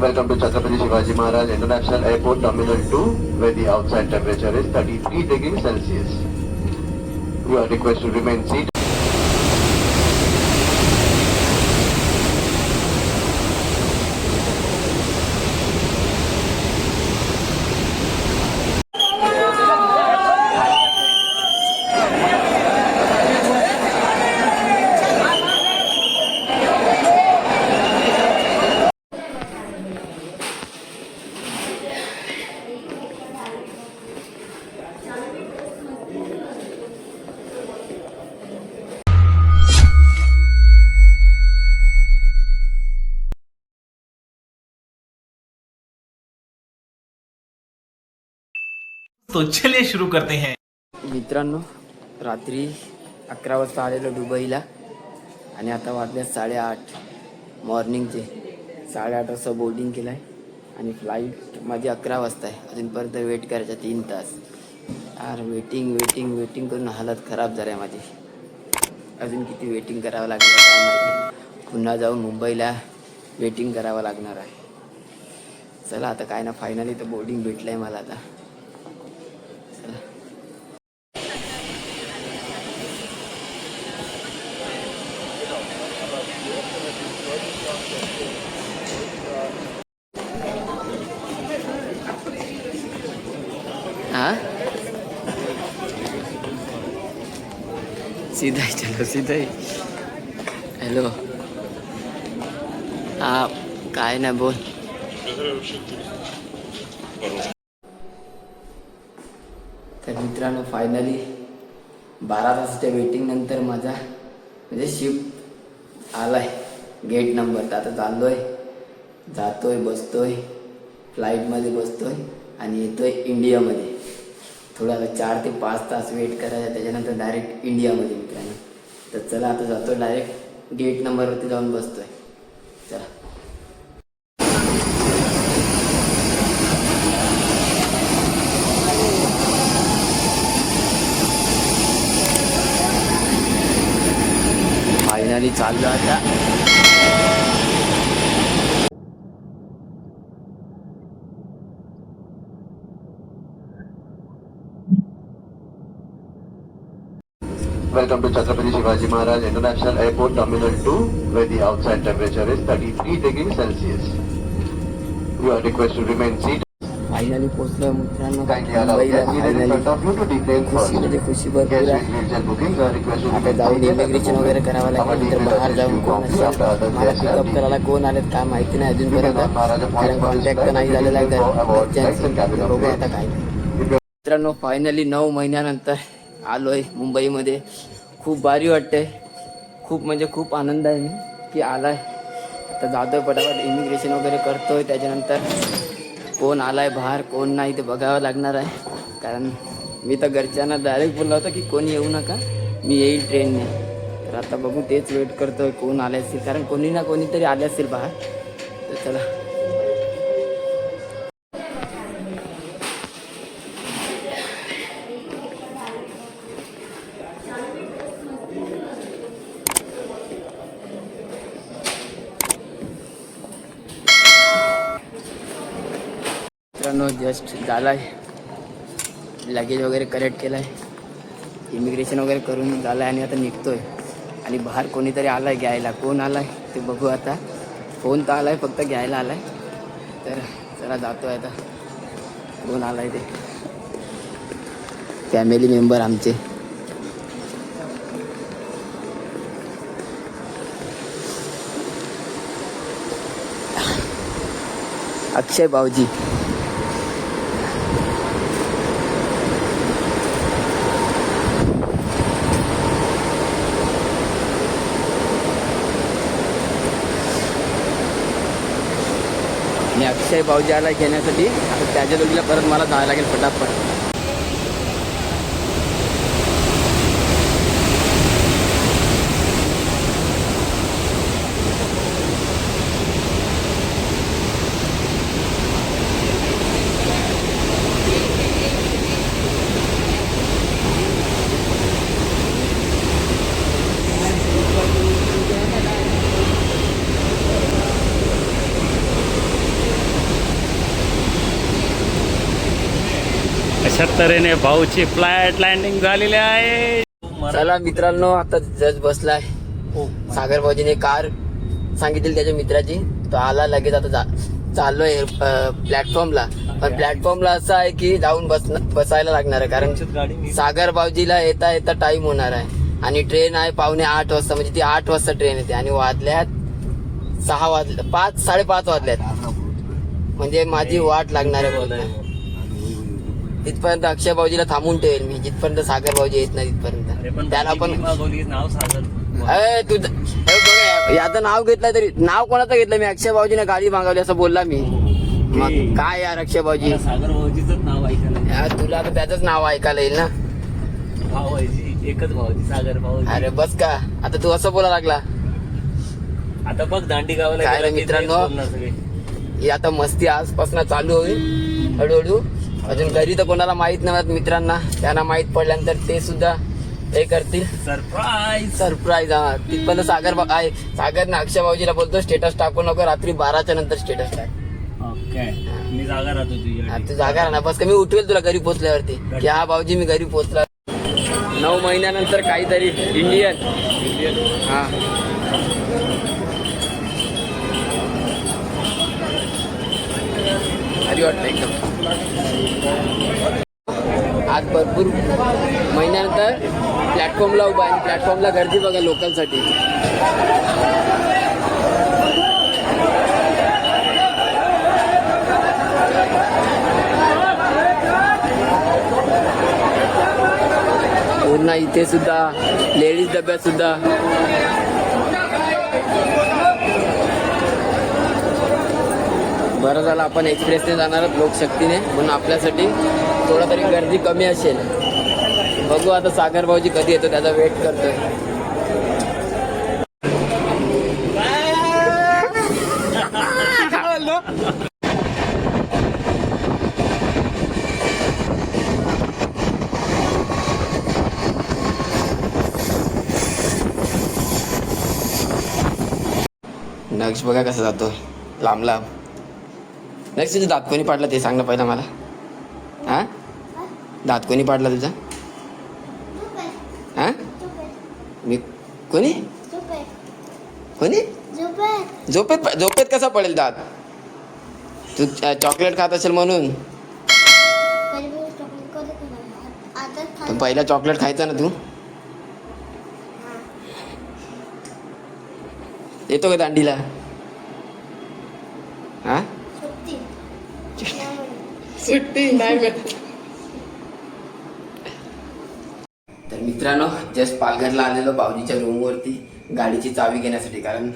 Welcome to Chhatrapati Shivaji Maharaj International Airport Terminal 2, where the outside temperature is 33 degrees Celsius. You are requested to remain seated. तो चलिए शुरू करते हैं. मित्रांनो, रात्री 11 वाजता आलेलो दुबईला आणि आता वाजले 8:30 मॉर्निंगचे. 8:30 वाजता बोर्डिंग केलं आहे आणि फ्लाईट माझी 11 वाजता आहे. अजूनपर्यंत वेट करायचा 3 तास. यार वेटिंग करून हालत खराब झाली आहे माझी. अजून किती वेटिंग करावं लागणार काय माहिती. पुन्हा जाऊन मुंबईला वेटिंग करावं लागणार आहे. चला आता काय ना, फायनली तर बोर्डिंग भेटलं आहे मला आता. हाँ सीधा ही चलो, सीधा ही. हॅलो, हा काय ना बोल. तर मित्रांनो, फायनली 12 तासाच्या वेटिंग नंतर माझा म्हणजे शिफ्ट आलाय गेट नंबर. तर आता चाललोय, जातोय, बसतोय फ्लाईटमध्ये, बसतोय आणि येतोय इंडियामध्ये. थोडा 4 ते 5 तास वेट करायचा, त्याच्यानंतर डायरेक्ट इंडियामध्ये मित्रांनो. तर चला आता जातोय, डायरेक्ट गेट नंबरवरती जाऊन बसतोय. चला. फायनली चाललो आता. Welcome to Chhatrapati Shivaji Maharaj International Airport Terminal 2, where the outside temperature is 33 degrees Celsius. You are requested to remain seated. Finally पोहोचलोय मित्रांनो Kindly allow मुंबईला. guests seated in front of you to decline first. खुशी भरपूर Guests आहे. with individual bookings are requested to आता remain जाऊन seated at the immigration moment. वगैरे करावं Our लागेल. नंतर detailed बाहेर जाऊन assist कोण you after असेल others मला guests पिकअप have करायला कोण आलेत काय माहिती नाही अजूनपर्यंत. कारण कॉन्टॅक्ट तर नाही झालेला आहे घरच्यांशी. बघू आता काय. मित्रांनो, फायनली 9 महिन्यानंतर आलोय मुंबईमध्ये. खूप भारी वाटतंय. खूप म्हणजे खूप आनंद आहे मी की आलाय. आता जातोय पटापट, इमिग्रेशन वगैरे करतोय. त्याच्यानंतर कोण आलाय बाहेर कोण नाही ते बघावं लागणार आहे. कारण मी तर घरच्यांना डायरेक्ट बोललो होतं की कोणी येऊ नका, मी येईल ट्रेनने. तर आता बघू, तेच वेट करतोय कोण आले असेल. कारण कोणी ना कोणीतरी आले असेल बाहेर. तर चला. मित्रांनो, जस्ट झालाय, लगेज वगैरे कलेक्ट केलाय, इमिग्रेशन वगैरे करून झालं आणि आता निघतोय. आणि बाहेर कोणीतरी आलाय घ्यायला. कोण आलाय ते बघू आता. फोन तर आलाय, फक्त घ्यायला आलाय. तर चला जातोय आता. कोण आलाय ते फॅमिली मेंबर आमचे. अक्षय भाऊजी. आणि अक्षय भाऊजी आला घेण्यासाठी. आता त्याच्या दोघीला परत मला जायला लागेल फटाफट. अशा तऱ्हेने भाऊची फ्लाईट लँडिंग झालेली आहे. चला मित्रांनो, आता जज बसलाय. सागर भाऊजीने कार सांगितली त्याच्या मित्राची, तो आला लगेच. आता चाललोय प्लॅटफॉर्मला. पण प्लॅटफॉर्मला असं आहे की जाऊन बसायला लागणार आहे, कारण सागर भाऊजीला येता येता टाइम होणार आहे. आणि ट्रेन आहे 7:45 वाजता, म्हणजे ती 8 वाजता ट्रेन येते. आणि वाजल्यात 6 वाजले, 5:30 वाजल्यात, म्हणजे माझी वाट लागणार आहे बोलतो. तिथपर्यंत अक्षय भाऊजीला थांबून ठेवेल मी, जिथपर्यंत सागर भाऊजी येत नाही तिथपर्यंत. त्याला पण नाव सागर तू बघ, याचं नाव घेतलं तरी नाव कोणाचं घेतलं मी? अक्षय भाऊजीने गाडी मागवली असं बोलला मी. मग काय यार अक्षय भाऊजी, सागर भाऊजीच नाव ऐकायला यार तुला तर त्याचंच नाव ऐकायला येईल ना. भाऊजी एकच भाऊजी, सागर भाऊजी. अरे बस का, आता तू असं बोला लागला. आता बघ दांडी गावाला काय रे गेला की मित्रांनो? तेच बोलणार सगळे. ही आता मस्ती आजपासून चालू होईल हळूहळू. अजून घरी तर कोणाला माहित नाही, मित्रांना त्यांना माहित पडल्यानंतर ते सुद्धा हे करतील सरप्राईज. हा, तिथपर्यंत सागर ना अक्षय भाऊजीला बोलतो स्टेटस टाकू नको, रात्री 12च्या नंतर स्टेटस टाक. ओके, मी जागा राहतो तुझ्या. तू जागा राहा ना, बस का मी उठवेल तुला घरी पोहोचल्यावरती की हा भाऊजी मी घरी पोहोचला. 9 महिन्यानंतर काहीतरी इंडियन. हा, भारी वाटलं एकदम. आज भरपूर महिन्यानंतर प्लॅटफॉर्मला उभा आहे. प्लॅटफॉर्मला गर्दी बघा लोकलसाठी. पूर्ण इथे सुद्धा लेडीज डब्यात सुद्धा बरं झालं आपण एक्सप्रेसने जाणार आहोत, लोकशक्तीने, म्हणून आपल्यासाठी थोडा तरी गर्दी कमी असेल. बघू आता सागर भाऊजी कधी येतो, त्याचा वेट करतोय. नक्ष बघा कसा जातो लांब लांब. नक्ष तुझं दात कोणी पाडला ते सांग ना पहिला मला. हा, दात कोणी पाडला तुझा? हा, मी कोणी कोणी झोपेत कसा पडेल दात? तू चॉकलेट खात असेल म्हणून. पण पहिला चॉकलेट खायचा ना तू. येतो का दांडीला? हा, सुट्टी नाही. तर मित्रांनो, जस्ट पालघरला आलेलो भाऊजीच्या रूमवरती गाडीची चावी घेण्यासाठी, कारण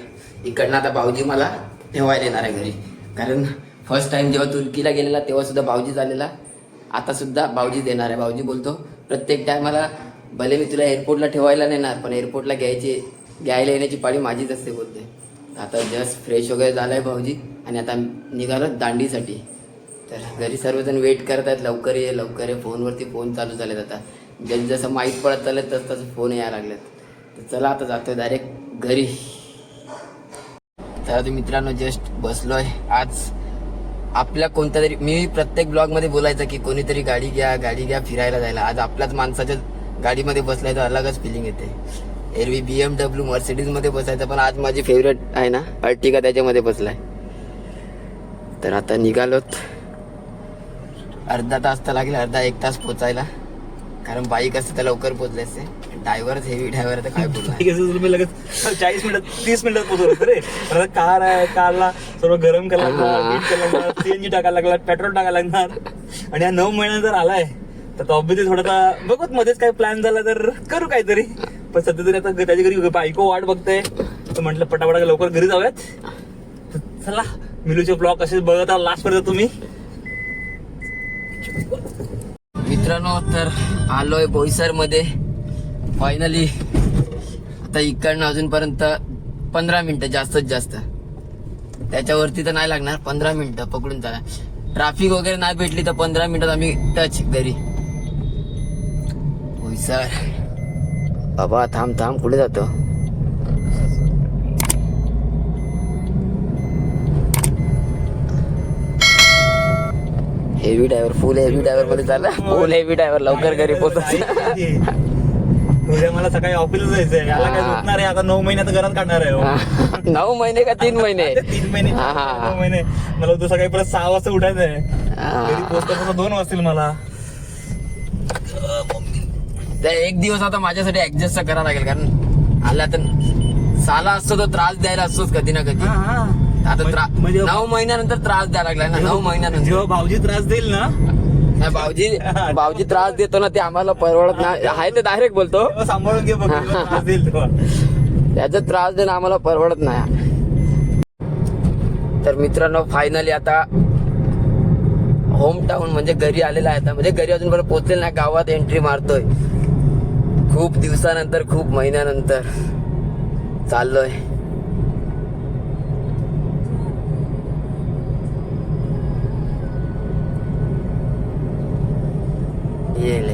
इकडनं आता भाऊजी मला ठेवायला येणार आहे घरी. कारण फर्स्ट टाइम जेव्हा तुर्कीला गेलेला तेव्हा सुद्धा भाऊजीच आलेला, आता सुद्धा भाऊजीच देणार आहे. भाऊजी बोलतो प्रत्येक टायमाला भले मी तुला एअरपोर्टला ठेवायला नेणार, पण एअरपोर्टला घ्यायला येण्याची पाळी माझीच असते बोलते. आता जस्ट फ्रेश वगैरे झालाय भाऊजी आणि आता निघालो दांडीसाठी. तर घरी सर्वजण वेट करत आहेत, लवकर ये लवकर ये. फोनवरती फोन चालू झालेत. आता जसं माहीत पडत चालत तसं तसं फोन यायला लागलेत. तर चला आता जातोय डायरेक्ट घरी. तर मित्रांनो जस्ट बसलोय. आज आपल्या कोणत्या तरी, मी प्रत्येक ब्लॉगमध्ये बोलायचं की कोणीतरी गाडी घ्या फिरायला जायला. आज आपल्याच माणसाच्या गाडीमध्ये बसलाय तर अलगच फिलिंग येते. एरवी BMW मर्सिडीजमध्ये बसायचं, पण आज माझी फेवरेट आहे ना अर्टिगा, त्याच्यामध्ये बसलाय. तर आता निघालोत. अर्धा तास तर लागेल, अर्धा 1 तास पोचायला, कारण बाईक असते तर लवकर पोचले असते. ड्रायव्हरच हेवी ड्रायव्हर तर काय बोलणार. तुम्ही लगेच 40 मिनिटात 30 मिनिटात पोहोचवलं रे. आता कार आहे, कारला सर्व गरम करायला लागणार, CNG टाकायला लागणार, पेट्रोल टाकायला लागणार. आणि हा 9 महिन्यात जर आलाय तर ऑब्विसली थोडासा बघत मध्येच काही प्लॅन झाला तर करू काहीतरी. पण सध्या तरी आता त्याच्या घरी बायको वाट बघते, तर म्हटलं पटापटा लवकर घरी जाऊयात. चला मिलूचे ब्लॉग असेच बघत लास्ट पर्यंत तुम्ही. मित्रांनो तर आलोय बोईसर मध्ये फायनली. आता इकडनं अजूनपर्यंत 15 मिनिटं जास्तीत जास्त, त्याच्यावरती तर नाही लागणार. 15 मिनिटं पकडून चला. ट्रॅफिक वगैरे नाही भेटली तर 15 मिनिटात आम्ही टच घरी. बोईसर बाबा, थांब कुठे जातो? हेवी ड्रायव्हर, फुल हेवी ड्रायव्हर मध्ये चालला. फुल हेवी ड्रायव्हर, लवकर घरी पोहोचायचं. उद्या मला सकाळी ऑफिसला जायचंय. याला काय झोपणार आहे आता, 9 महिन्यात घरात काढणार आहे हो. 9 महिने का 3 महिने? 3 महिने, 9 महिने. मला उद्या सकाळी परत 6 वाजता उठायचं आहे. घरी पोहोचता 2 वाजतील मला. तर एक दिवस आता माझ्यासाठी ऍडजस्ट करावं लागेल, कारण आला तर साला असतो तो त्रास द्यायला असतोच कधी ना कधी. आता म्हणजे 9 महिन्यानंतर त्रास द्यायला लागलाय ना. 9 महिन्यानंतर जेव्हा भाऊजी त्रास देईल ना, नाही, भाऊजी त्रास देतो ना, ते आम्हाला परवडत नाही. आहे ते डायरेक्ट बोलतो, तेव्हा सांभाळून घे बघ. जेव्हा त्रास देईल तेव्हा. त्याचा त्रास देणं आम्हाला परवडत नाही. तर मित्रांनो, फायनली आता होम टाउन म्हणजे घरी आलेला आहे. आता म्हणजे घरी अजून बरं पोहोचलेलं नाही, गावात एंट्री मारतोय. खूप दिवसानंतर, खूप महिन्यानंतर चाललोय. येले